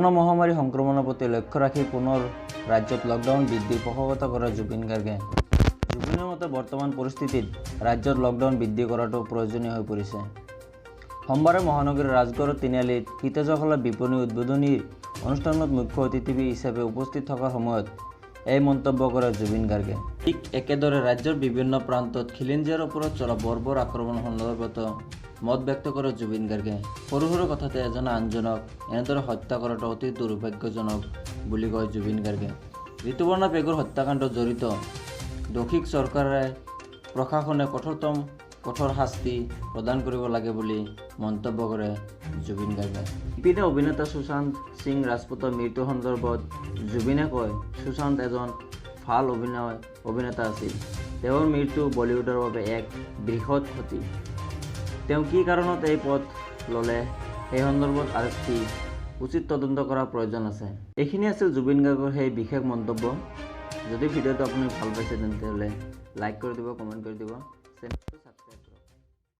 Corona মহামারী সংক্রমণের প্রতি লক্ষ্য রাখি পুনর রাজ্যত লকডাউন বৃদ্ধির পোষকতা করে জুবিন গার্গে। জুবিনের মতে বর্তমান পরিস্থিতিত রাজ্যত লকডাউন বৃদ্ধি করাটো প্রয়োজনীয় হয়ে পড়েছে। সোমবাৰে মহানগৰীৰ ৰাজগড় তিনিআলিত কীৰ্তজকলা বিপণী উদ্বোধনীৰ অনুষ্ঠানত মুখ্য অতিথি হিচাপে উপস্থিত থকাৰ সময়ত এই মন্তব্য কৰে জুবিন গাৰ্গে। ঠিক একেদৰে ৰাজ্যৰ বিভিন্ন প্ৰান্তত খিলঞ্জীয়াৰ ওপৰত চলা বৰ্বৰ আক্ৰমণ সন্দৰ্ভত মত ব্যক্ত কৰে জুবিন গাৰ্গে। সৰু সৰু কথাতে এজনে আনজনক এনেদৰে হত্যা কৰাটো অতি দুৰ্ভাগ্যজনক বুলি কয় জুবিন গাৰ্গে। ঋতুপৰ্ণা পেগুৰ হত্যাকাণ্ডত জড়িত দোষীক চৰকাৰে প্ৰশাসনে কঠোৰ শাস্তি প্ৰদান কৰিব লাগে বুলি মন্তব্য কৰে জুবিন গাৰ্গে। ইপিনে অভিনেতা সুশান্ত সিং ৰাজপুতৰ মৃত্যু সন্দৰ্ভত জুবিনে কয়, সুশান্ত এজন ভাল অভিনেতা আছিল। তেওঁৰ মৃত্যু বলিউডৰ বাবে এক বৃহৎ ক্ষতি। তেওঁ কি কাৰণত এই পথ ল'লে সেই সন্দৰ্ভত আৰক্ষী উচিত তদন্ত কৰাৰ প্ৰয়োজন আছে। এইখিনি আছিল জুবিন গাৰ্গৰ সেই বিশেষ মন্তব্য। যদি ভিডিঅ'টো আপুনি ভাল পাইছে তেন্তে লাইক কৰি দিব, কমেণ্ট কৰি দিব।